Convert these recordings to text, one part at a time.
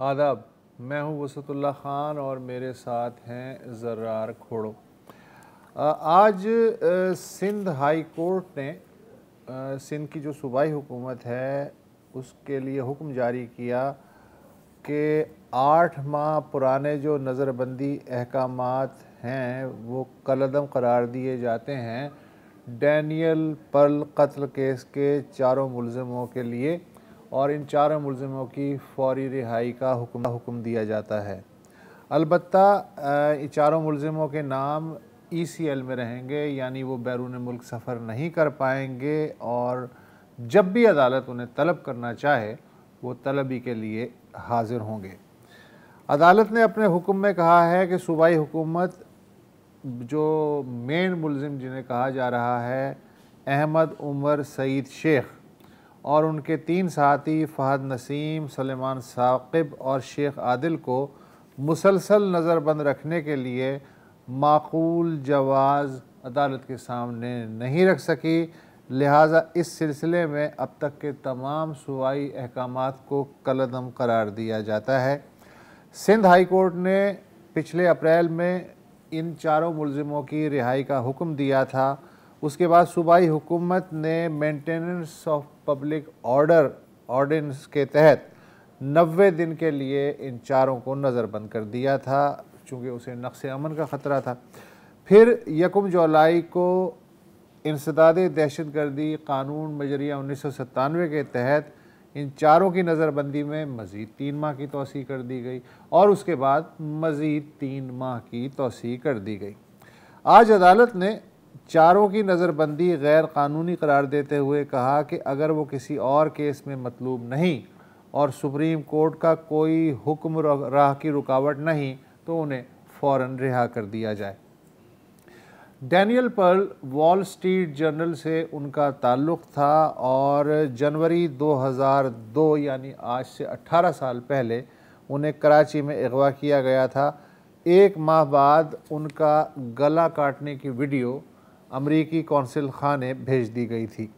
आदाब, मैं हूं वसतुल्लाह ख़ान और मेरे साथ हैं ज़र्रार खोड़ो। आज सिंध हाई कोर्ट ने सिंध की जो सूबाई हुकूमत है उसके लिए हुक्म जारी किया कि 8 माह पुराने जो नज़रबंदी अहकामात हैं वो कलअदम करार दिए जाते हैं डैनियल पर्ल कत्ल केस के चारों मुलज़िमों के लिए, और इन चारों मुलज़िमों की फौरी रिहाई का हुक्म दिया जाता है। अलबत्ता इन चारों मुलज़िमों के नाम ECL में रहेंगे, यानी वो बैरून मुल्क सफ़र नहीं कर पाएंगे और जब भी अदालत उन्हें तलब करना चाहे वो तलबी के लिए हाजिर होंगे। अदालत ने अपने हुक्म में कहा है कि सूबाई हुकूमत जो मेन मुलज़िम जिन्हें कहा जा रहा है अहमद उमर सईद शेख और उनके 3 साथी फ़हद नसीम, सलेमान साकिब और शेख आदिल को मुसलसल नज़रबंद रखने के लिए माकूल जवाज़ अदालत के सामने नहीं रख सकी। लिहाजा इस सिलसिले में अब तक के तमाम सूबाई अहकामात को कलअदम करार दिया जाता है। सिंध हाई कोर्ट ने पिछले अप्रैल में इन चारों मुलज़िमों की रिहाई का हुक्म दिया था। उसके बाद सूबाई हुकूमत ने maintenance of public order ordinance के तहत 90 दिन के लिए इन चारों को नज़रबंद कर दिया था, चूँकि उसे नक्स अमन का ख़तरा था। फिर 1 जुलाई को इंसदाद दहशतगर्दी कानून मजरिया 1997 के तहत इन चारों की नज़रबंदी में मज़ीद 3 माह की तौसीह कर दी गई और उसके बाद मज़ीद 3 माह की तौसीह कर दी गई। आज अदालत ने चारों की नज़रबंदी गैर कानूनी करार देते हुए कहा कि अगर वो किसी और केस में मतलूब नहीं और सुप्रीम कोर्ट का कोई हुक्म राह की रुकावट नहीं तो उन्हें फ़ौरन रिहा कर दिया जाए। Daniel Pearl Wall Street Journal से उनका ताल्लुक़ था और जनवरी 2002 यानी आज से 18 साल पहले उन्हें कराची में अगवा किया गया था। 1 माह बाद उनका गला काटने की वीडियो अमरीकी कौंसिल खाने भेज दी गई थी।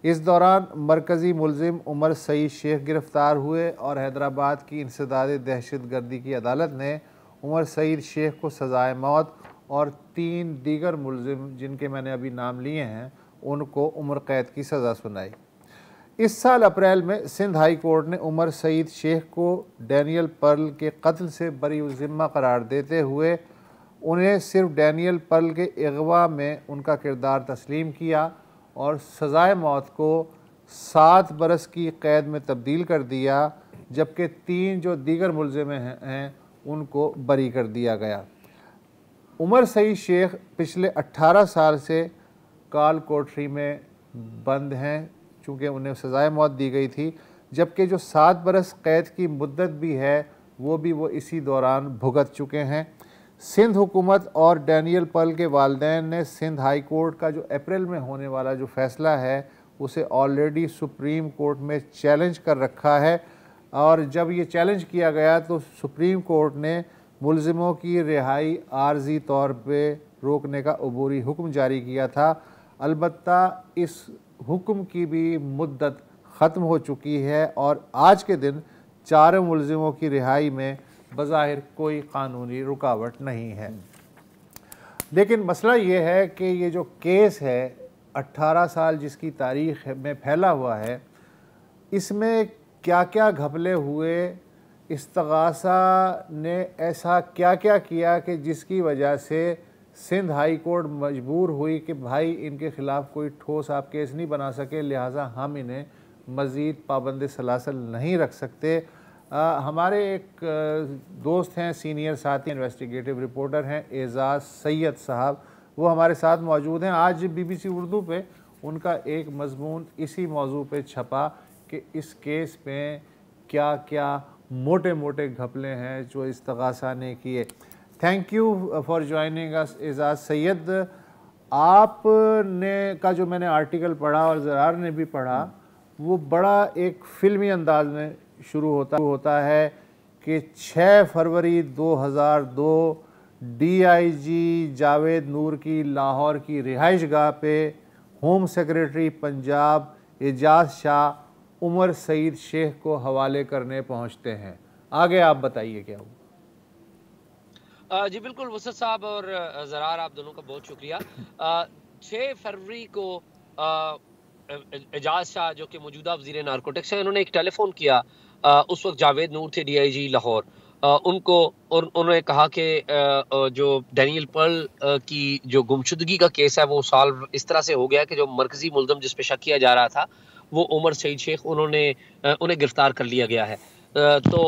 इस दौरान मरकज़ी मुलज़िम उमर सईद शेख गिरफ़्तार हुए और हैदराबाद की इंसदाद दहशतगर्दी की अदालत ने उमर सईद शेख को सज़ाए मौत और 3 दीगर मुलज़िम जिनके मैंने अभी नाम लिए हैं उनको उम्र कैद की सज़ा सुनाई। इस साल अप्रैल में सिंध हाई कोर्ट ने उमर सईद शेख को डैनियल पर्ल के कत्ल से बरी ज़िम्मा करार देते हुए उन्हें सिर्फ डैनियल पर्ल के अगवा में उनका किरदार तस्लीम किया और सज़ाए मौत को 7 बरस की क़ैद में तब्दील कर दिया, जबकि 3 जो दीगर मुलज़िम हैं उनको बरी कर दिया गया। उमर सईद शेख पिछले 18 साल से काल कोठरी में बंद हैं, चूँकि उन्हें सज़ाए मौत दी गई थी, जबकि जो 7 बरस क़ैद की मुद्दत भी है वो इसी दौरान भुगत चुके हैं। सिंध हुकूमत और डैनियल पर्ल के वालिदैन ने सिंध हाई कोर्ट का जो अप्रैल में होने वाला जो फ़ैसला है उसे ऑलरेडी सुप्रीम कोर्ट में चैलेंज कर रखा है, और जब ये चैलेंज किया गया तो सुप्रीम कोर्ट ने मुलज़िमों की रिहाई आर्जी तौर पे रोकने का अबूरी हुक्म जारी किया था। अलबत्ता इस हुक्म की भी मुद्दत ख़त्म हो चुकी है और आज के दिन चारों मुलज़िमों की रिहाई में बज़ाहिर कोई कानूनी रुकावट नहीं है। लेकिन मसला ये है कि ये जो केस है 18 साल जिसकी तारीख़ में फैला हुआ है, इसमें क्या क्या घपले हुए, इस्तग़ासा ने ऐसा क्या क्या किया कि जिसकी वजह से सिंध हाई कोर्ट मजबूर हुई कि भाई इनके ख़िलाफ़ कोई ठोस आप केस नहीं बना सके, लिहाजा हम इन्हें मज़ीद पाबंद सलासल नहीं रख सकते। हमारे एक दोस्त हैं, सीनियर साथी इन्वेस्टिगेटिव रिपोर्टर हैं एजाज़ सैयद साहब, वो हमारे साथ मौजूद हैं। आज BBC उर्दू पे उनका एक मज़मून इसी मौजू पे छपा कि इस केस में क्या क्या मोटे मोटे घपले हैं जो इस्तग़ासा ने किए। Thank you for joining us Ejaz Syed. आपने का जो मैंने आर्टिकल पढ़ा और ज़रार ने भी पढ़ा वो बड़ा एक फ़िल्मी अंदाज में शुरू होता है कि 6 फरवरी 2002 DIG जावेद नूर की लाहौर की रिहाइशगाह पे होम सेक्रेटरी पंजाब एजाज शाह उमर सईद शेख को हवाले करने पहुंचते हैं। आगे आप बताइए क्या हुआ। जी बिल्कुल वसत साहब और ज़रार, आप दोनों का बहुत शुक्रिया। 6 फरवरी को एजाज शाह जो कि मौजूदा वजीर नारकोटिक्स हैं, उन्होंने एक टेलीफोन किया। उस वक्त जावेद नूर थे DIG लाहौर, उनको, और उन्होंने कहा कि जो डैनियल पर्ल की जो गुमशुदगी का केस है वो सॉल्व इस तरह से हो गया कि जो मरकजी मुल्ज़िम जिस पे शक किया जा रहा था वो उमर सईद शेख, उन्हें गिरफ्तार कर लिया गया है। तो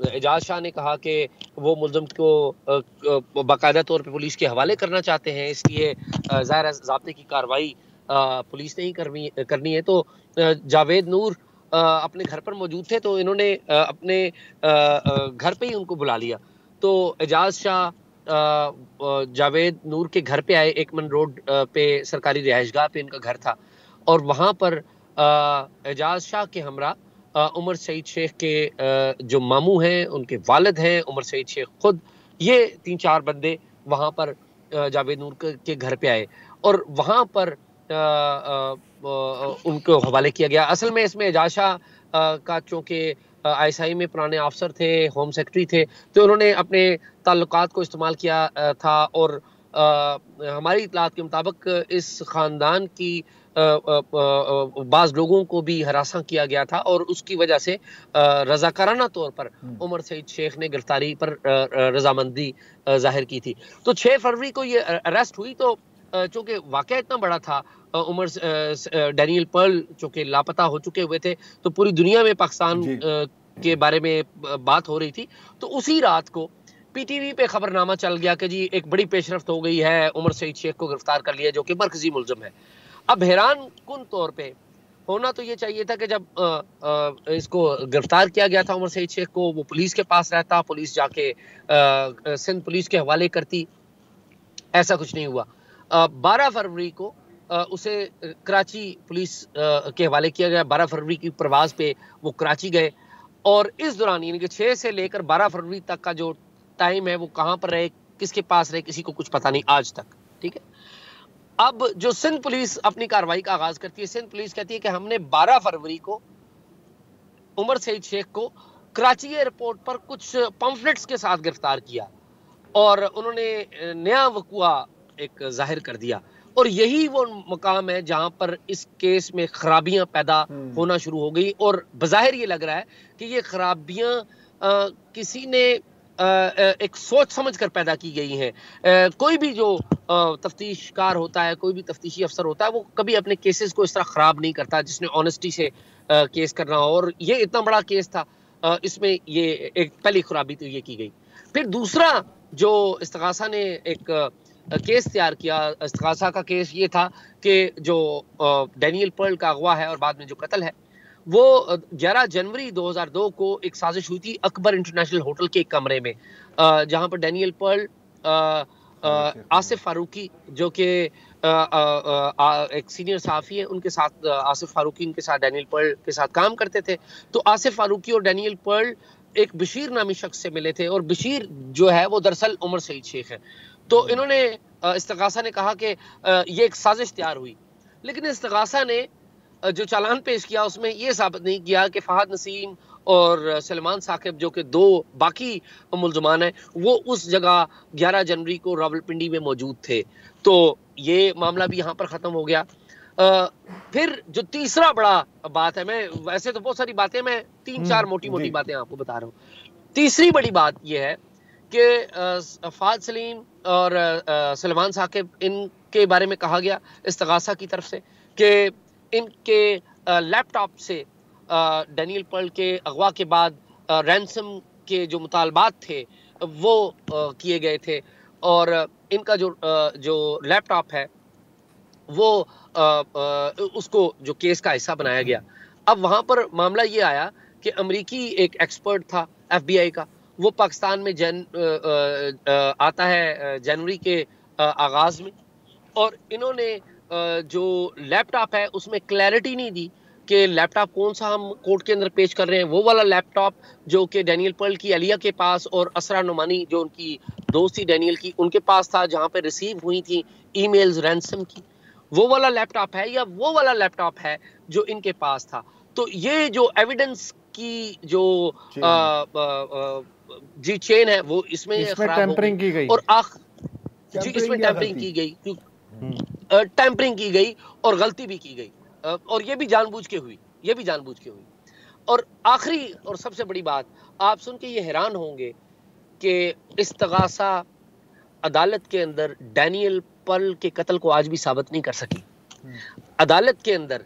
एजाज शाह ने कहा कि वो मुल्ज़िम को बाकायदा तौर पे पुलिस के हवाले करना चाहते हैं, इसलिए ज़ाहिर है ज़ाब्ते की कार्रवाई पुलिस ने ही करनी है। तो जावेद नूर अपने घर पर मौजूद थे, तो इन्होंने अपने घर पे ही उनको बुला लिया। तो एजाज शाह जावेद नूर के घर पे आए, एकमन रोड पे सरकारी रिहाइशगाह पे इनका घर था, और वहाँ पर एजाज शाह के हमरा उमर सईद शेख के जो मामू हैं, उनके वालिद हैं, उमर सईद शेख खुद, ये 3-4 बंदे वहाँ पर जावेद नूर के घर पे आए और वहाँ पर उनको हवाले किया गया। असल में इसमें एजाज शाह का चूँकि ISI में पुराने अफसर थे, होम सेक्रेटरी थे, तो उन्होंने अपने ताल्लुकात को इस्तेमाल किया था, और हमारी इत्तलात के मुताबिक इस ख़ानदान की बाज़ लोगों को भी हरासा किया गया था, और उसकी वजह से रज़ाकाराना तौर पर उमर सईद शेख ने गिरफ्तारी पर रज़ामंदी ज़ाहिर की थी। तो 6 फरवरी को ये अरेस्ट हुई। तो चूँकि वाक़या इतना बड़ा था, डैनियल पर्ल चूँकि लापता हो चुके हुए थे, तो पूरी दुनिया में पाकिस्तान के बारे में बात हो रही थी। तो उसी रात को PTV पे खबरनामा चल गया कि जी एक बड़ी पेशरफ्त हो गई है, उमर सईद शेख को गिरफ्तार कर लिया, जो कि मरकजी मुल्ज़िम है। अब हैरान कुन तौर पे होना तो ये चाहिए था कि जब इसको गिरफ्तार किया गया था उमर सईद शेख को, वो पुलिस के पास रहता, पुलिस जाके सिंध पुलिस के हवाले करती। ऐसा कुछ नहीं हुआ। 12 फरवरी को उसे कराची पुलिस के हवाले किया गया। 12 फरवरी की प्रवास पे वो कराची गए, और इस दौरान यानी कि 6 से लेकर 12 फरवरी तक का जो टाइम है वो कहाँ पर रहे, किसके पास रहे, किसी को कुछ पता नहीं आज तक। ठीक है। अब जो सिंध पुलिस अपनी कार्रवाई का आगाज करती है, सिंध पुलिस कहती है कि हमने 12 फरवरी को उमर सईद शेख को कराची एयरपोर्ट पर कुछ पम्फलेट्स के साथ गिरफ्तार किया, और उन्होंने नया वकुआ एक जाहिर कर दिया, और यही वो मकाम है जहां पर इस केस में खराबियां पैदा होना शुरू हो गई। और बज़ाहिर ये लग रहा है कि ये खराबियां किसी ने एक सोच समझ कर पैदा की गई हैं। कोई भी जो तफ्तीशकार होता है, कोई भी तफ्तीशी अफसर होता है, वो कभी अपने केसेस को इस तरह खराब नहीं करता जिसने ऑनेस्टी से केस करना हो, और ये इतना बड़ा केस था, इसमें ये एक पहली खराबी तो ये की गई। फिर दूसरा जो इस्तिगासा ने एक केस तैयार किया, इस्तिगासा का केस ये था कि जो डैनियल पर्ल का अगवा है और बाद में जो कत्ल है, वो 11 जनवरी 2002 को एक साजिश हुई थी अकबर इंटरनेशनल होटल के एक कमरे में, जहां पर डैनियल पर्ल, आसिफ फारूकी जो कि एक सीनियर सहाफ़ी है, उनके साथ आसिफ फारूकी उनके साथ डैनियल पर्ल के साथ काम करते थे। तो आसिफ फारूकी और डैनियल पर्ल एक बशीर नामी शख्स से मिले थे, और बशीर जो है वो दरअसल उमर सईद शेख है। तो इन्होंने इस्तिगासा ने कहा कि ये एक साजिश तैयार हुई, लेकिन इस्तिगासा ने जो चालान पेश किया उसमें ये साबित नहीं किया कि फहद नसीम और सलमान साकिब जो कि 2 बाकी मुल्ज़मान हैं, वो उस जगह 11 जनवरी को रावलपिंडी में मौजूद थे। तो ये मामला भी यहाँ पर ख़त्म हो गया। फिर जो तीसरा बड़ा बात है, मैं वैसे तो बहुत सारी बातें, मैं 3-4 मोटी-मोटी बातें आपको बता रहा हूँ। तीसरी बड़ी बात ये है कि फहद सलीम और सलमान साकिब, इनके बारे में कहा गया इस्तिगासा की तरफ से कि इनके लैपटॉप से डैनियल पर्ल के अगवा के बाद रैंसम के जो मुतालबात थे वो किए गए थे, और इनका जो लैपटॉप है वो उसको जो केस का हिस्सा बनाया गया। अब वहाँ पर मामला ये आया कि अमरीकी एक एक्सपर्ट था FBI का, वो पाकिस्तान में आता है जनवरी के आगाज़ में, और इन्होंने जो लैपटॉप है उसमें क्लैरिटी नहीं दी कि लैपटॉप कौन सा हम कोर्ट के अंदर पेश कर रहे हैं। वो वाला लैपटॉप जो कि डैनियल पर्ल की अलिया के पास और असरा नुमानी जो उनकी दोस्त थी डैनियल की, उनके पास था, जहां पे रिसीव हुई थी ईमेल्स रैंसम की, वो वाला लैपटॉप है या वो वाला लैपटॉप है जो इनके पास था। तो ये जो एविडेंस की जो जी चेन है वो इसमें खराब टेम्परिंग की गई और जी इसमें टेम्परिंग की गई, टेम्परिंग की गई और गलती भी की गई, और ये भी जानबूझ के हुई, ये भी जानबूझ के हुई। और आखिरी और सबसे बड़ी बात, आप सुन के ये हैरान होंगे कि इस्तगासा अदालत के अंदर डैनियल पर्ल के कत्ल को आज भी साबित नहीं कर सकी। अदालत के अंदर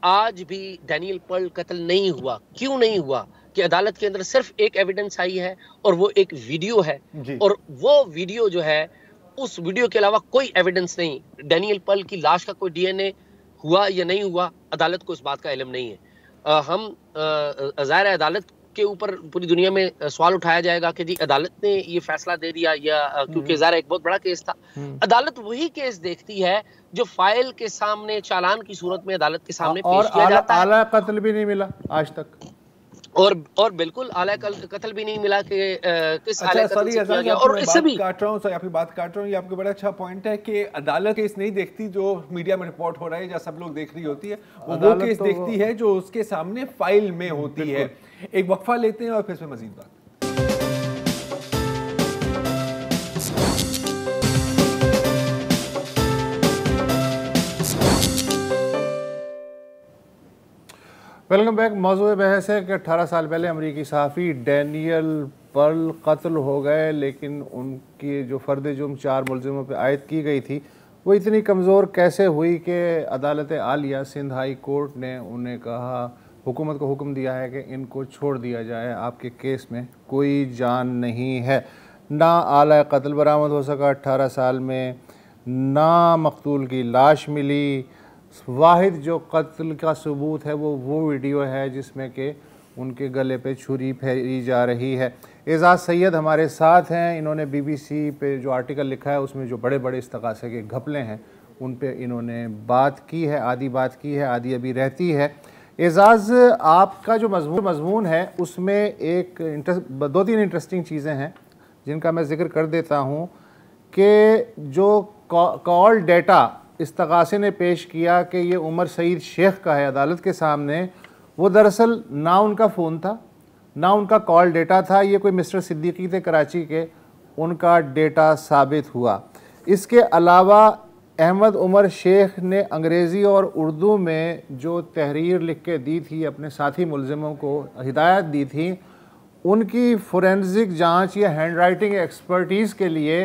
आज भी डैनियल पर्ल कत्ल नहीं हुआ। क्यों नहीं हुआ? कि अदालत के अंदर सिर्फ एक एविडेंस आई है और वो एक वीडियो है, और वो वीडियो जो है, उस वीडियो के अलावा कोई एविडेंस नहीं। डैनियल पर्ल की लाश का कोई डीएनए हुआ या नहीं हुआ, अदालत को इस बात का इल्म नहीं है। हम ज़ाहिर है अदालत के ऊपर पूरी दुनिया में सवाल उठाया जाएगा कि जी अदालत ने ये फैसला दे दिया, या क्योंकि ज़ाहिर एक बहुत बड़ा केस था। अदालत वही केस देखती है जो फाइल के सामने चालान की सूरत में अदालत के सामने पेश किया जाता है। आला कत्ल भी नहीं मिला आज तक, और बिल्कुल आला कत्ल भी नहीं मिला कि किस आला कत्ल से किया गया। और इससे भी काट रहा हूं सर, आपकी बात काट रहा हूं, ये आपका बड़ा अच्छा पॉइंट है कि अदालत केस नहीं देखती जो मीडिया में रिपोर्ट हो रहा है या सब लोग देख रही होती है, वो केस देखती है जो उसके सामने फाइल में होती है। एक वक्फा लेते हैं और फिर इसमें मजीद बात। Welcome back. मौजूद बहस है कि 18 साल पहले अमरीकी सहाफ़ी डैनियल पर्ल कत्ल हो गए, लेकिन उनकी जो फ़र्द जुर्म 4 मुलजिमों पर आयद की गई थी वो इतनी कमज़ोर कैसे हुई कि अदालत आलिया सिंध हाई कोर्ट ने उन्हें कहा, हुकूमत को हुक्म दिया है कि इनको छोड़ दिया जाए, आपके केस में कोई जान नहीं है। ना आला कत्ल बरामद हो सका 18 साल में, ना मकतूल की लाश मिली। वाहिद जो कत्ल का सबूत है वो वीडियो है जिसमें कि उनके गले पे छुरी फेरी जा रही है। एजाज़ सैयद हमारे साथ हैं, इन्होंने BBC पे जो आर्टिकल लिखा है उसमें जो बड़े बड़े इस्तगासे के घपले हैं उन पे इन्होंने बात की है, आधी बात की है, आधी अभी रहती है। एजाज़, आपका जो मजमून है उसमें दो तीन इंटरेस्टिंग चीज़ें हैं जिनका मैं ज़िक्र कर देता हूँ कि जो कॉल डेटा इस्तगासे ने पेश किया कि ये उमर सईद शेख का है अदालत के सामने, वो दरअसल ना उनका फ़ोन था ना उनका कॉल डेटा था, ये कोई मिस्टर सिद्दीकी थे कराची के, उनका डेटा साबित हुआ। इसके अलावा अहमद उमर शेख ने अंग्रेज़ी और उर्दू में जो तहरीर लिख के दी थी, अपने साथी मुलजिमों को हिदायत दी थी, उनकी फोरेंसिक जांच या हैंड राइटिंग एक्सपर्टीज़ के लिए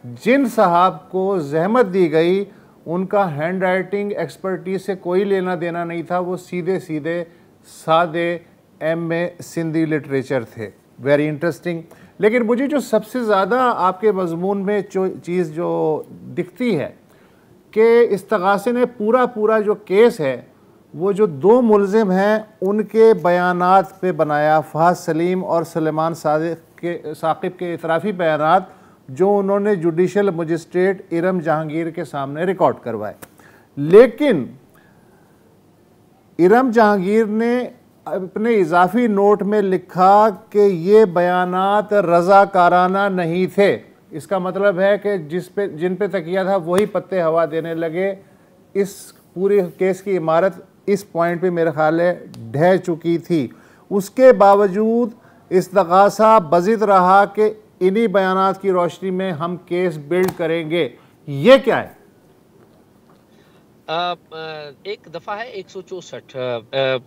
जिन साहब को जहमत दी गई उनका हैंड राइटिंग एक्सपर्टीज़ से कोई लेना देना नहीं था, वो सीधे सीधे सादे MA सिंधी लिटरेचर थे। Very interesting. लेकिन मुझे जो सबसे ज़्यादा आपके मजमून में जो चीज़ जो दिखती है कि इस्तगासे ने पूरा जो केस है वो जो 2 मुलजिम हैं उनके बयानात पे बनाया, फहद सलीम और सलेमान साकिब के इतराफ़ी बयानात जो उन्होंने जुडिशल मजिस्ट्रेट इरम जहांगीर के सामने रिकॉर्ड करवाए। लेकिन इरम जहांगीर ने अपने इजाफी नोट में लिखा कि ये बयानात रज़ाकाराना नहीं थे। इसका मतलब है कि जिन पे तकिया था वही पत्ते हवा देने लगे। इस पूरे केस की इमारत इस पॉइंट पे मेरे ख्याल है ढह चुकी थी। उसके बावजूद इस्तगासा बज़िद रहा कि इन्हीं बयानात की रोशनी में हम केस बिल्ड करेंगे। ये क्या है? एक दफ़ा है 164।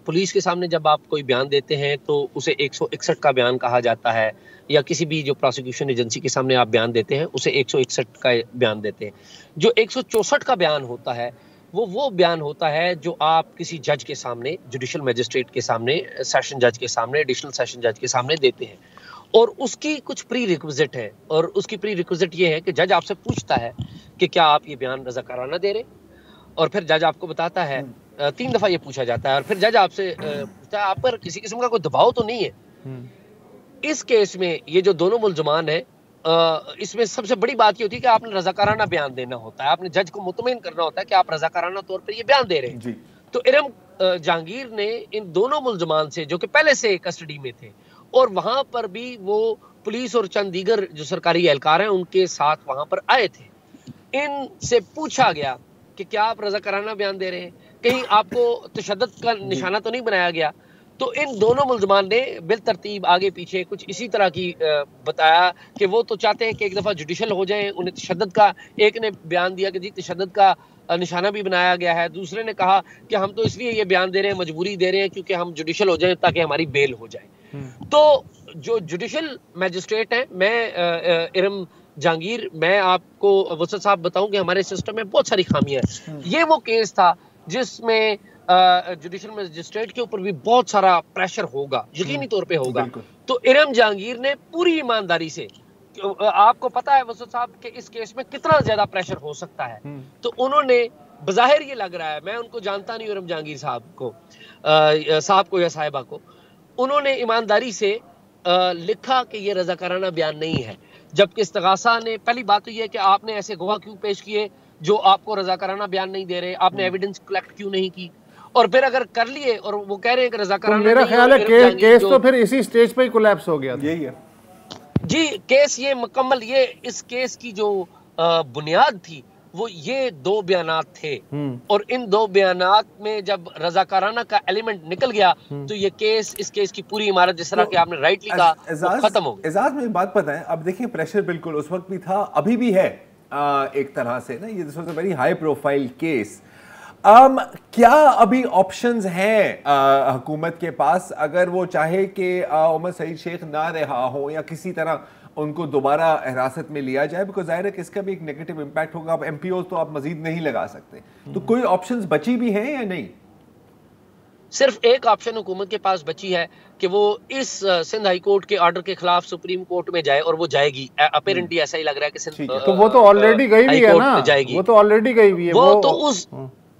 पुलिस के सामने जब आप कोई बयान देते हैं तो उसे 161 का बयान कहा जाता है, या किसी भी जो प्रोसिक्यूशन एजेंसी के सामने आप बयान देते हैं उसे 161 का बयान देते हैं। जो 164 का बयान होता है वो बयान होता है जो आप किसी जज के सामने, जुडिशल मजिस्ट्रेट के सामने, सेशन जज के सामने, एडिशनल सेशन जज के सामने देते हैं, और उसकी कुछ प्री रिक्विजिट है। और उसकी प्री रिक्विजिट ये है कि जज आपसे पूछता है कि क्या आप ये बयान रज़ाकाराना दे रहे, और फिर जज आपको बताता है, 3 दफ़ा ये पूछा जाता है, और फिर जज आपसे पूछता है आप पर किसी किस्म का कोई दबाव तो नहीं है। इस केस में ये जो दोनों मुलजमान हैं, इसमें सबसे बड़ी बात ये होती है कि आपने रज़ाकाराना बयान देना होता है, आपने जज को मुतमईन करना होता है कि आप रज़ाकाराना तौर पर ये बयान दे रहे हैं। तो इरम जहांगीर ने इन दोनों मुलजमान से, जो कि पहले से कस्टडी में थे, और वहां पर भी वो पुलिस और चंद दीगर जो सरकारी एहलकार हैं उनके साथ वहां पर आए थे, इनसे पूछा गया कि क्या आप रज़ाकाराना बयान दे रहे हैं, कहीं आपको तशद्दुद का निशाना तो नहीं बनाया गया। तो इन दोनों मुल्ज़मान ने बिल तरतीब आगे पीछे कुछ इसी तरह की बताया कि वो तो चाहते हैं कि एक दफ़ा जुडिशल हो जाए, उन्हें तशद्दुद का, एक ने बयान दिया कि जी तशद्दुद का निशाना भी बनाया गया है, दूसरे ने कहा कि हम तो इसलिए ये बयान दे रहे हैं, मजबूरी दे रहे हैं क्योंकि हम जुडिशल हो जाएं ताकि हमारी बेल हो जाए। तो जो जुडिशल मैजिस्ट्रेट हैं, मैं इरम जहांगीर, मैं आपको वसत साहब बताऊं कि हमारे सिस्टम में बहुत सारी खामियां हैं। ये वो केस था जिसमें जुडिशल मैजिस्ट्रेट के ऊपर भी बहुत सारा प्रेशर होगा, यकीनी तौर पे होगा। तो इरम जहांगीर ने पूरी ईमानदारी से, आपको पता है वसत साहब कि इस केस में कितना ज्यादा प्रेशर हो सकता है, तो उन्होंने बज़ाहिर ये लग रहा है, मैं उनको जानता नहीं इरम जहांगीर साहब को या साहिबा को, उन्होंने ईमानदारी से लिखा कि ये रज़ाकाराना बयान नहीं है। जबकि इस्तगासा ने, पहली बात तो ये है कि आपने ऐसे गवाह क्यों पेश किए जो आपको रज़ाकाराना बयान नहीं दे रहे, आपने एविडेंस कलेक्ट क्यों नहीं की, और फिर अगर कर लिए और वो कह रहे हैं कि रज़ाकाराना, तो मेरा ख्याल है केस तो फिर इसी स्टेज पे ही कोलैप्स हो गया था। यही है जी, केस ये मुकम्मल, ये इस केस की जो बुनियाद थी वो ये दो बयानात थे, और इन दो बयानात में जब रज़ाकाराना का एलिमेंट निकल गया तो ये केस, इस केस की पूरी इमारत, जिस तरह कि आपने राइटली कहा, खत्म हो गई। एजाज में एक बात पता है, अब देखिए प्रेशर बिल्कुल उस वक्त भी था, अभी भी है एक तरह से ना, ये this was a very high profile case. क्या अभी ऑप्शंस हैं हुकूमत के पास, अगर वो चाहे कि उमर सईद शेख ना रहा हो या किसी तरह उनको दोबारा हिरासत में लिया जाए, बिकॉज जाहिर है कि इसका भी एक नेगेटिव इम्पैक्ट होगा। अब एमपीओ तो आप मजीद नहीं लगा सकते, तो कोई ऑप्शंस बची भी हैं या नहीं? सिर्फ एक ऑप्शन हुकूमत के पास बची है कि वो इस सिंध हाई कोर्ट के ऑर्डर के खिलाफ सुप्रीम कोर्ट में जाए, और वो जाएगी। अपेरेंटली ऐसा ही लग रहा है कि सिंध, तो वो तो ऑलरेडी गई हुई है ना, जाएगी, वो तो ऑलरेडी गई हुई है। वो तो उस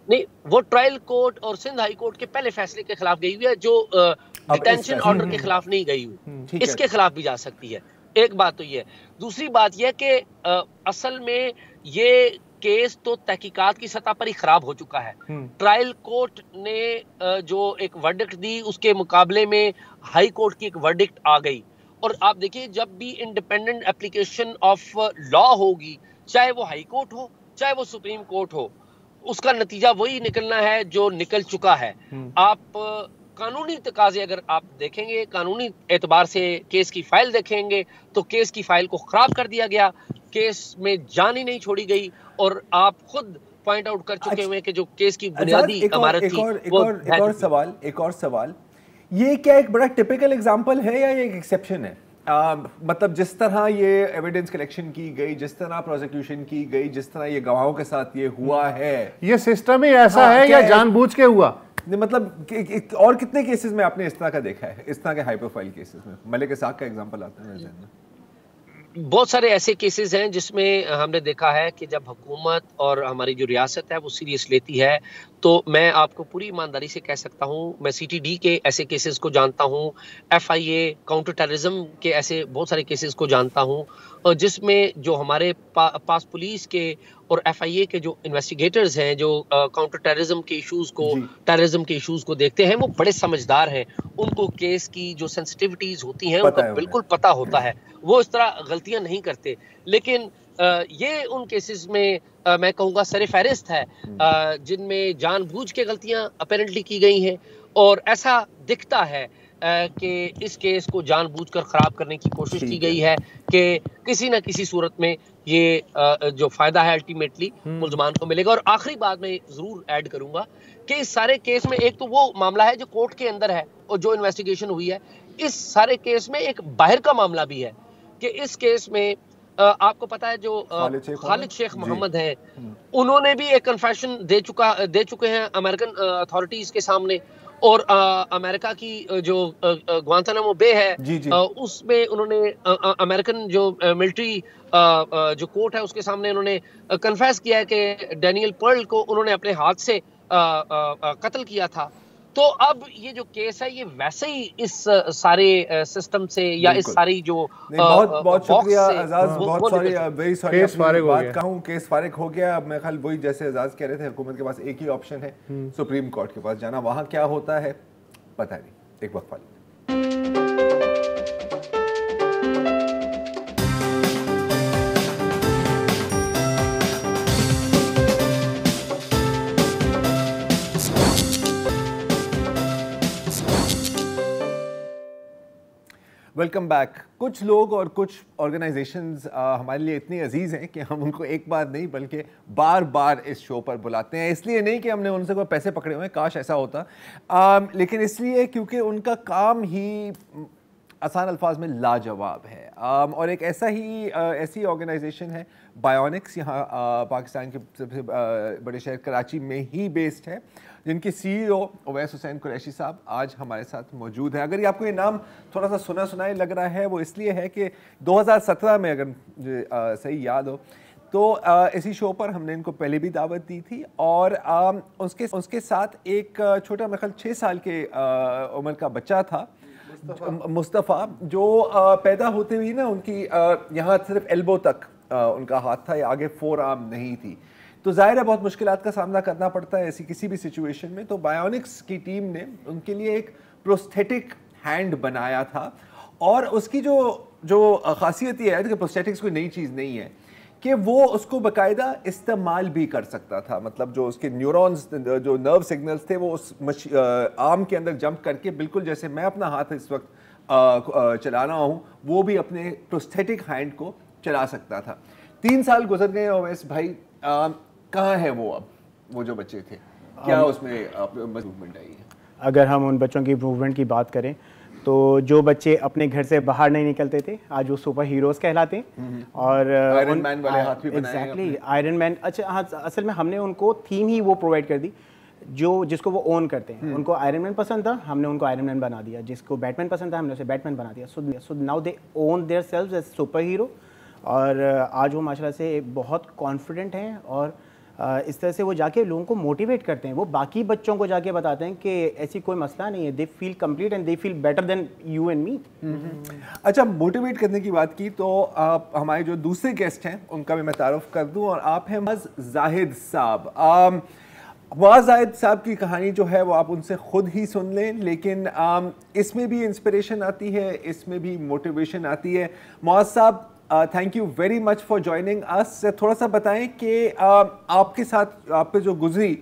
नहीं, वो ट्रायल कोर्ट और सिंध हाई कोर्ट के पहले फैसले के खिलाफ गई हुई है, जो डिटेंशन ऑर्डर के खिलाफ नहीं गई हुई, इसके खिलाफ भी जा सकती है। एक बात तो ये है। दूसरी बात यह कि असल में ये केस तो तहकीकात की सतह पर ही खराब हो चुका है। ट्रायल कोर्ट ने जो एक वर्डिक्ट दी, उसके मुकाबले में हाई कोर्ट की एक वर्डिक्ट आ गई। और आप देखिए, जब भी इंडिपेंडेंट एप्लीकेशन ऑफ लॉ होगी, चाहे वो हाई कोर्ट हो चाहे वो सुप्रीम कोर्ट हो, उसका नतीजा वही निकलना है जो निकल चुका है। आप कानूनी तकाजे अगर आप देखेंगे, कानूनी एतबार से केस की फाइल देखेंगे, तो केस की फाइल को खराब कर दिया गया, केस में जान ही नहीं छोड़ी गई, और आप खुद पॉइंट आउट कर चुके हुए कि जो केस की बुनियादी इमारत थी। एक और सवाल, ये क्या एक बड़ा टिपिकल एग्जांपल है या ये एक एक्सेप्शन है? मतलब जिस तरह ये एविडेंस कलेक्शन की गई, जिस तरह प्रोसिक्यूशन की गई, जिस तरह ये गवाहों के साथ ये हुआ है, ये सिस्टम ही ऐसा है या जानबूझ के हुआ? मतलब और कितने केसेस में आपने इस तरह का देखा है, इस तरह के हाई प्रोफाइल केसेस में? मलिक इसाक का एग्जांपल आता है मेरे ज़हन में। बहुत सारे ऐसे केसेस हैं जिसमें हमने देखा है कि जब हुकूमत और हमारी जो रियासत है वो सीरियस लेती है, तो मैं आपको पूरी ईमानदारी से कह सकता हूँ, मैं सीटीडी के ऐसे केसेस को जानता हूँ, एफआईए काउंटर टेररिज्म के ऐसे बहुत सारे केसेस को जानता हूँ, और जिसमें जो हमारे पास पुलिस के और एफआईए के जो इन्वेस्टिगेटर्स हैं, जो काउंटर टेररिज्म के इश्यूज को, टेररिज्म के इश्यूज को देखते हैं, वो बड़े समझदार हैं। उनको केस की जो सेंसिटिविटीज होती हैं उनका बिल्कुल पता होता है, वो इस तरह गलतियां नहीं करते। लेकिन ये उन केसेस में मैं कहूँगा सर फहरिस्त है जिनमें जानबूझ के गलतियां अपेरेंटली की गई हैं, और ऐसा दिखता है कि इस केस को जानबूझकर खराब करने की कोशिश की गई है कि किसी न किसी सूरत में ये जो फायदा है अल्टीमेटली मुल्ज़मान को मिलेगा। और आखिरी बात मैं जरूर ऐड करूंगा कि इस सारे केस में एक तो वो मामला है जो कोर्ट के अंदर है और जो इन्वेस्टिगेशन हुई है, इस सारे केस में एक बाहर का मामला भी है कि इस केस में आपको पता है जो खालिद शेख मोहम्मद हैं, उन्होंने भी एक कन्फेशन दे चुके हैं अमेरिकन अथॉरिटीज के सामने, और अमेरिका की जो ग्वांतानामो बे है उसमें उन्होंने अमेरिकन जो मिलिट्री जो कोर्ट है उसके सामने उन्होंने कन्फेस किया है कि डैनियल पर्ल को उन्होंने अपने हाथ से कत्ल किया था। तो अब ये जो केस है ये वैसे ही इस सारे सिस्टम से या इस सारी जो बहुत शुक्रिया एजाज, बहुत सॉरी, वेरी सॉरी, बात कहूं केस फारिग हो गया। अब मैं ख्याल वही जैसे एजाज कह रहे थे, हुकूमत के पास एक ही ऑप्शन है, सुप्रीम कोर्ट के पास जाना। वहां क्या होता है पता नहीं, एक वक्फा लें। Welcome back. कुछ लोग और कुछ ऑर्गेनाइजेशंस हमारे लिए इतनी अजीज़ हैं कि हम उनको एक बार नहीं बल्कि बार बार इस शो पर बुलाते हैं। इसलिए नहीं कि हमने उनसे कोई पैसे पकड़े हुए हैं, काश ऐसा होता, लेकिन इसलिए क्योंकि उनका काम ही आसान अल्फाज में लाजवाब है। और एक ऐसी ऑर्गेनाइजेशन है बायोनिक्स, यहाँ पाकिस्तान के सबसे बड़े शहर कराची में ही बेस्ड है, जिनके CEO उवैस हुसैन कुरैशी साहब आज हमारे साथ मौजूद हैं। अगर ये आपको ये नाम थोड़ा सा सुना सुनाई लग रहा है, वो इसलिए है कि 2017 में, अगर मुझे सही याद हो, तो इसी शो पर हमने इनको पहले भी दावत दी थी, और उसके साथ एक छोटा मेरे ख्याल 6 साल के उम्र का बच्चा था, मुस्तफ़ा, जो पैदा होते हुए ना उनकी यहाँ सिर्फ एल्बो तक उनका हाथ था, या आगे फोर आर्म नहीं थी। तो जाहिर है बहुत मुश्किलात का सामना करना पड़ता है ऐसी किसी भी सिचुएशन में। तो बायोनिक्स की टीम ने उनके लिए एक प्रोस्थेटिक हैंड बनाया था, और उसकी जो खासियत ये है कि प्रोस्थेटिक्स कोई नई चीज़ नहीं है कि वो उसको बाकायदा इस्तेमाल भी कर सकता था। मतलब जो उसके न्यूरॉन्स, जो नर्व सिग्नल्स थे, वो उस आर्म के अंदर जंप करके, बिल्कुल जैसे मैं अपना हाथ इस वक्त चला रहा हूँ, वो भी अपने प्रोस्थेटिक हैंड को चला सकता था। 3 साल गुजर गए ओवैस भाई, कहाँ है वो अब, वो जो बच्चे थे, क्या उसमें इम्प्रूवमेंट आई है? अगर हम उन बच्चों की इम्प्रूवमेंट की बात करें तो जो बच्चे अपने घर से बाहर नहीं निकलते थे, आज वो सुपर हीरोज़ कहलाते हैं। और आयरन मैन वाले हाथ भी बनाए हैं। Exactly, iron man. अच्छा हाँ, असल में हमने उनको थीम ही वो प्रोवाइड कर दी जिसको वो ओन करते हैं। उनको आयरन मैन पसंद था, हमने उनको आयरन मैन बना दिया। जिसको बैटमैन पसंद था, हमने उसे बैटमैन बना दिया। So now they own their selves as super hero, और आज वो माशाल्लाह से बहुत कॉन्फिडेंट हैं, और इस तरह से वो जाके लोगों को मोटिवेट करते हैं। वो बाकी बच्चों को जाके बताते हैं कि ऐसी कोई मसला नहीं है, they feel complete and they feel better than you and me. अच्छा, मोटिवेट करने की बात की तो हमारे जो दूसरे गेस्ट हैं उनका भी मैं तारुफ कर दूं, और आप हैं मुआज़ जाहिद साहब। मुआज़ जाहिद साहब की कहानी जो है वो आप उनसे खुद ही सुन लें, लेकिन इसमें भी इंस्पिरेशन आती है, इसमें भी मोटिवेशन आती है। मुआज़ साहब, thank you very much for joining अस। थोड़ा सा बताएं कि आपके साथ आप पे जो गुजरी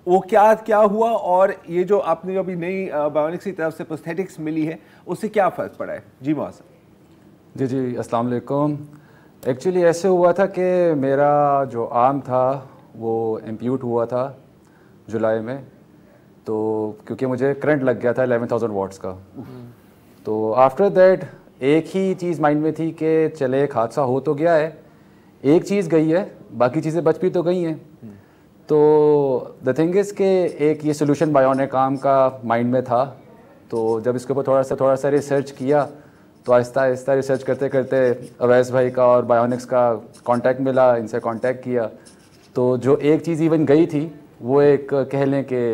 वो क्या हुआ, और ये जो आपने अभी नई बायोनिक्स की तरफ से प्रोस्थेटिक्स मिली है, उससे क्या फ़र्क पड़ा है? जी मुआज़। जी अस्सलाम वालेकुम। एक्चुअली ऐसे हुआ था कि मेरा जो आर्म था वो एम्प्यूट हुआ था जुलाई में, तो क्योंकि मुझे करंट लग गया था 11,000 वाट्स का। तो आफ्टर दैट एक ही चीज़ माइंड में थी कि चले एक हादसा हो तो गया है, एक चीज़ गई है, बाकी चीज़ें बच भी तो गई हैं। तो द थिंग इज़ कि एक ये सोल्यूशन बायोनिक आर्म का माइंड में था। तो जब इसके ऊपर थोड़ा सा रिसर्च किया, तो आहिस्ता आहिस्ता रिसर्च करते करते अवैस भाई का और बायोनिक्स का कांटेक्ट मिला, इनसे कांटेक्ट किया। तो जो एक चीज़ इवन गई थी वो एक कह लें कि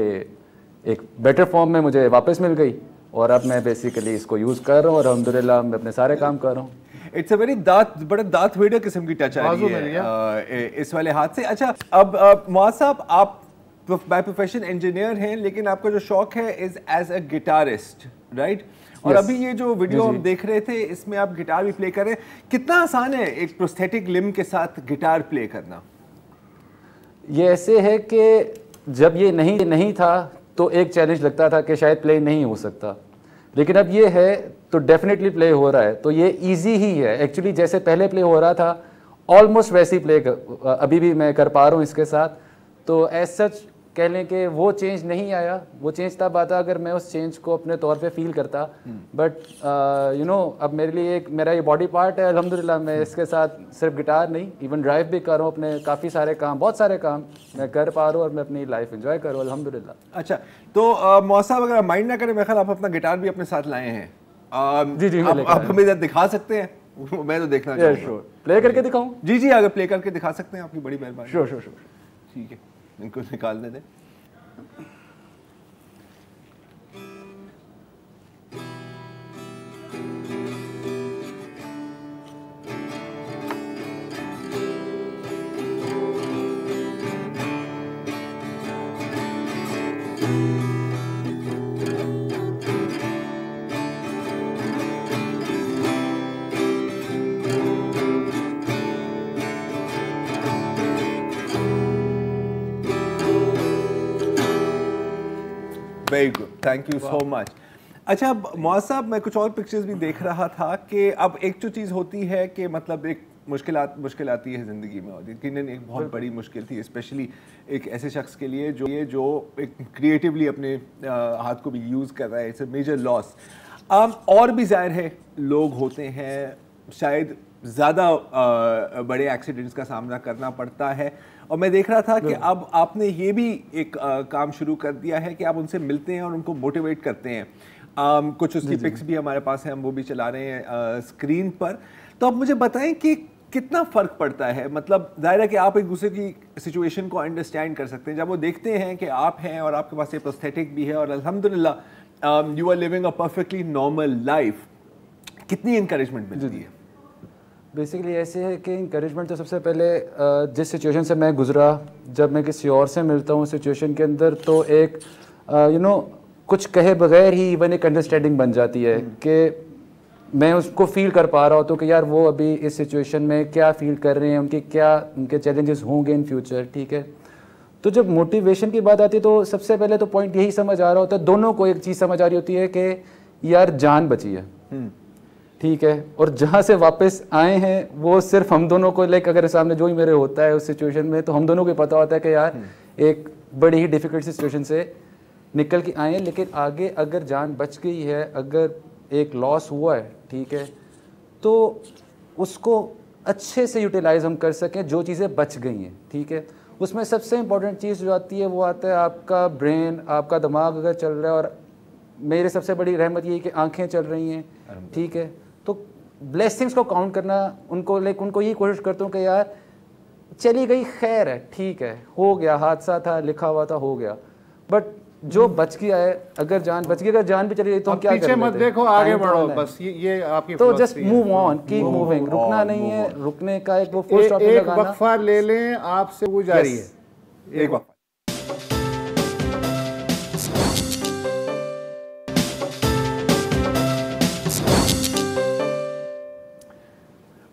एक बेटर फॉर्म में मुझे वापस मिल गई, और अब मैं बेसिकली इसको यूज़ कर रहा हूँ, और अल्हम्दुलिल्लाह मैं अपने सारे काम कर रहा हूँ। इट्स अ वेरी बड़ा दात वेडर किस्म की टच आ रही है इस वाले हाथ से। अच्छा, अब मुआज़ साहब, आप बाय प्रोफेशन इंजीनियर हैं, लेकिन आपका जो शौक है is as a guitarist, right? और अभी ये जो वीडियो हम देख रहे थे, इसमें आप गिटार भी प्ले कर रहे हैं। कितना आसान है एक प्रोस्थेटिक लिम्ब के साथ गिटार प्ले करना? ये ऐसे है कि जब ये नहीं था तो एक चैलेंज लगता था कि शायद प्ले नहीं हो सकता, लेकिन अब ये है तो डेफिनेटली प्ले हो रहा है। तो ये इजी ही है एक्चुअली, जैसे पहले प्ले हो रहा था ऑलमोस्ट वैसे ही प्ले अभी भी मैं कर पा रहा हूँ इसके साथ। तो एज सच कह लें कि वो चेंज नहीं आया। वो चेंज तब आता अगर मैं उस चेंज को अपने तौर पे फील करता, बट यू नो अब मेरे लिए एक मेरा ये बॉडी पार्ट है। अल्हम्दुलिल्लाह मैं इसके साथ सिर्फ गिटार नहीं, इवन ड्राइव भी कर रहा हूँ, अपने काफ़ी सारे काम, बहुत सारे काम मैं कर पा रहा हूँ, और मैं अपनी लाइफ एंजॉय कर रहा हूँ अल्हम्दुलिल्लाह। अच्छा, तो मुआज़ साहब, अगर आप माइंड ना करें, मेरे ख्याल आप अपना गिटार भी अपने साथ लाए हैं। जी आप हमें जरा दिखा सकते हैं? मैं तो देखना चाहूँगा। प्ले करके दिखाऊँ? जी, अगर प्ले करके दिखा सकते हैं, आपकी बड़ी मेहरबानी। श्योर। ठीक है, इनको निकालने दें। Very good, thank you so much. अच्छा मौaz साहब, मैं कुछ और पिक्चर्स भी देख रहा था कि अब एक जो चीज़ होती है कि मतलब एक मुश्किल आती है ज़िंदगी में, और यकीनन एक बहुत बड़ी मुश्किल थी स्पेशली एक ऐसे शख्स के लिए जो एक क्रिएटिवली अपने हाथ को भी यूज़ कर रहा है। It's a major loss. और भी ज़ाहिर है लोग होते हैं शायद ज़्यादा बड़े एक्सीडेंट्स का सामना करना पड़ता है, और मैं देख रहा था कि अब आपने ये भी एक काम शुरू कर दिया है कि आप उनसे मिलते हैं और उनको मोटिवेट करते हैं। कुछ उसकी पिक्स भी हमारे पास हैं, हम वो भी चला रहे हैं स्क्रीन पर। तो आप मुझे बताएं कि कितना फ़र्क पड़ता है, मतलब ज़ाहिर है कि आप एक दूसरे की सिचुएशन को अंडरस्टैंड कर सकते हैं जब वो देखते हैं कि आप हैं और आपके पास ये प्रोस्थेटिक भी है और अल्हम्दुलिल्लाह you are living a perfectly normal life. कितनी इंकरेजमेंट मिलती है? बेसिकली ऐसे है कि इंकरेजमेंट तो सबसे पहले जिस सिचुएशन से मैं गुजरा, जब मैं किसी और से मिलता हूँ सिचुएशन के अंदर, तो एक कुछ कहे बगैर ही इवन एक अंडरस्टैंडिंग बन जाती है कि मैं उसको फील कर पा रहा होता हूँ कि यार वो अभी इस सिचुएशन में क्या फील कर रहे हैं, उनके चैलेंजेस होंगे इन फ्यूचर, ठीक है। तो जब मोटिवेशन की बात आती है तो सबसे पहले तो पॉइंट यही समझ आ रहा होता है, दोनों को एक चीज़ समझ आ रही होती है कि यार जान बची है, ठीक है, और जहाँ से वापस आए हैं वो सिर्फ हम दोनों को, लाइक अगर सामने जो ही मेरे होता है उस सिचुएशन में, तो हम दोनों को पता होता है कि यार एक बड़ी ही डिफ़िकल्ट सिचुएशन से निकल के आए हैं, लेकिन आगे अगर जान बच गई है, अगर एक लॉस हुआ है, ठीक है, तो उसको अच्छे से यूटिलाइज हम कर सकें जो चीज़ें बच गई हैं, ठीक है। उसमें सबसे इम्पोर्टेंट चीज़ जो आती है वो आता है आपका ब्रेन, आपका दिमाग अगर चल रहा है, और मेरे सबसे बड़ी रहमत ये है कि आंखें चल रही हैं, ठीक है। तो ब्लेसिंग्स को काउंट करना, उनको उनको यही कोशिश करता हूँ कि यार चली गई खैर है, ठीक है, हो गया, हादसा था, लिखा हुआ था, हो गया, बट जो बच गया है, अगर जान बच गई, अगर जान भी चली गई तो हम क्या पीछे मत देखो, आगे बढ़ो, बस ये आपकी तो just move on, keep moving, रुकना नहीं है, रुकने का एक वो फुल स्टॉप लगाना। एक वक्फा ले लें, आपसे वो जारी है, एक वक्फा।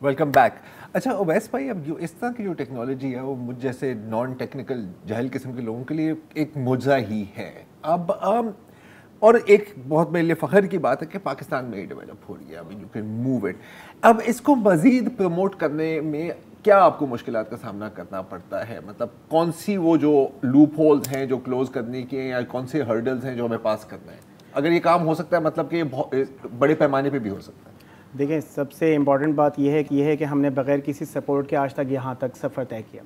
Welcome back. अच्छा ओवैस भाई, अब इस तरह की जो टेक्नोलॉजी है वो मुझ जैसे नॉन टेक्निकल जाहिल किस्म के लोगों के लिए एक मुआजा ही है। अब और एक बहुत मेरे लिए फ़ख्र की बात है कि पाकिस्तान में ये डेवलप हो रही है, अभी यू कैन मूव इट। अब इसको मज़ीद प्रमोट करने में क्या आपको मुश्किलात का सामना करना पड़ता है? मतलब कौन सी वो जो लूप होल्स हैं जो क्लोज़ करने के, या कौन से हर्डल्स हैं जो हमें पास करना है? अगर ये काम हो सकता है, मतलब कि ये बड़े पैमाने पर भी हो सकता है। देखिए, सबसे इम्पॉर्टेंट बात यह है कि हमने बग़ैर किसी सपोर्ट के आज तक यहाँ तक सफ़र तय किया।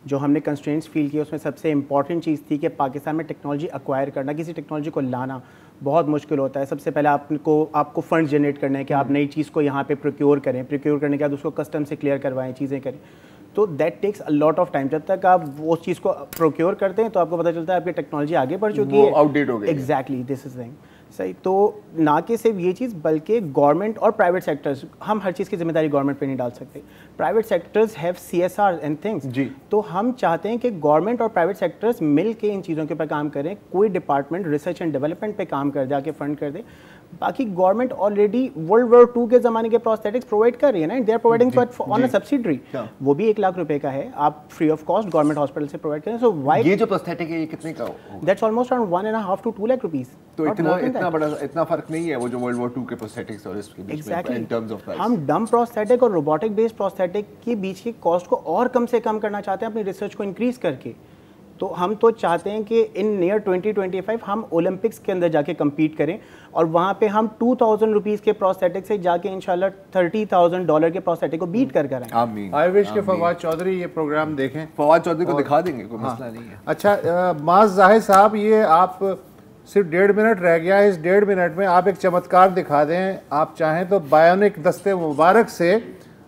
जो हमने कंस्ट्रेंट्स फील किए उसमें सबसे इम्पॉर्टेंट चीज़ थी कि पाकिस्तान में टेक्नोलॉजी एक्वायर करना, किसी टेक्नोलॉजी को लाना बहुत मुश्किल होता है। सबसे पहले आपको फंड जनरेट करना है कि आप नई चीज़ को यहाँ पे प्रोक्योर करें, प्रोक्योर करने के बाद उसको कस्टम से क्लियर करवाएं, चीज़ें करें, तो that takes a lot of time. जब तक आप वो चीज़ को प्रोक्योर करते हैं तो आपको पता चलता है आपकी टेक्नोलॉजी आगे बढ़ चुकी है, आउटडेट हो गई। एग्जैक्टली, दिस इज थिंग सही। तो ना कि सिर्फ ये चीज़, बल्कि गवर्नमेंट और प्राइवेट सेक्टर्स, हम हर चीज़ की जिम्मेदारी गवर्नमेंट पे नहीं डाल सकते। Private sectors have CSR and things जी। तो हम चाहते हैं कि गवर्नमेंट और प्राइवेट सेक्टर्स मिल के इन चीज़ों के ऊपर काम करें। कोई डिपार्टमेंट रिसर्च एंड डेवलपमेंट पे काम कर जाके फंड कर दे। बाकी government already World War II के ज़माने के प्रोस्थेटिक्स प्रोवाइड कर रही है ना, they are providing on a subsidy, वो भी 1 लाख रुपए का है, आप free of cost government hospital से प्रोवाइड करें। सो व्हाई ये जो प्रोस्थेटिक है ये कितने का होगा? That's almost around 1.5 to 2 lakh rupees. तो इतना फर्क नहीं है वो जो World War II के प्रोस्थेटिक्स और इसके बीच में इन टर्म्स ऑफ प्राइस। हम डम प्रोस्थेटिक और रोबोटिक बेस्ड प्रोस्थेटिक के बीच की कॉस्ट को और कम से कम करना चाहते हैं अपनी रिसर्च को इंक्रीज करके। तो हम तो चाहते हैं कि इन नियर 2025 हम ओलंपिक्स के अंदर जाके कम्पीट करें और वहाँ पे हम 2000 रुपीज़ के प्रोस्थेटिक से जाके इंशाल्लाह $30,000 के प्रोस्थेटिक को बीट कर आएं। आमीन। आई विश के फवाद चौधरी ये प्रोग्राम देखें। फवाद चौधरी को दिखा देंगे, कोई मसला नहीं है। अच्छा माज जाहिद साहब, ये आप सिर्फ 1.5 मिनट रह गया है, इस 1.5 मिनट में आप एक चमत्कार दिखा दें। आप चाहें तो बायोनिक दस्ते मुबारक से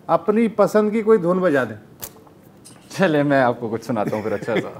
अपनी पसंद की कोई धुन बजा दें। चले मैं आपको कुछ सुनाता हूँ फिर। अच्छा सा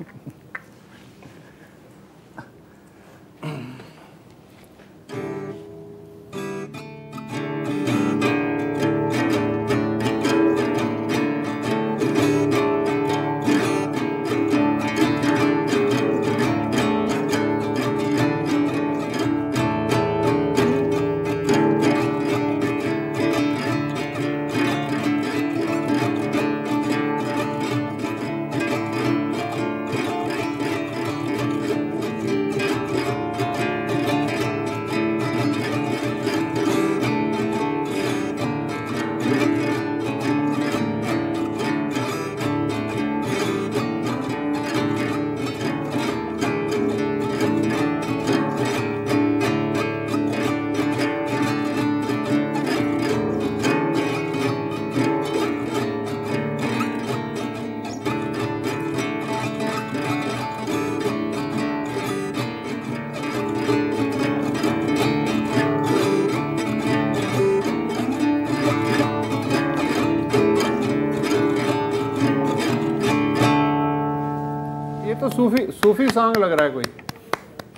सूफी सॉन्ग लग रहा है कोई।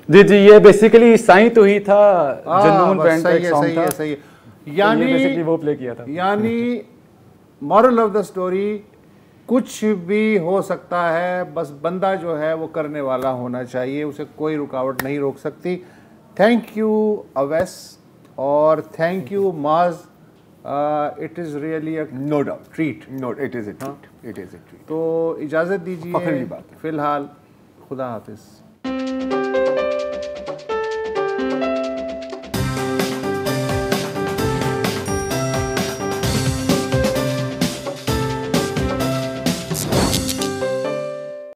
जी जी, ये बेसिकली साईं तो ही था, जनून बैंड का एक सॉन्ग था, सही है। यानी बेसिकली वो प्ले किया था। यानी मॉरल ऑफ द स्टोरी, कुछ भी हो सकता है, बस बंदा जो है वो करने वाला होना चाहिए, उसे कोई रुकावट नहीं रोक सकती। थैंक यू अवैस और thank you Maaz, it is really a no doubt treat. No, it is a treat, it is a treat. तो इजाज़त फख्र की दीजिए बात है। फिलहाल, खुदा हाफिज़।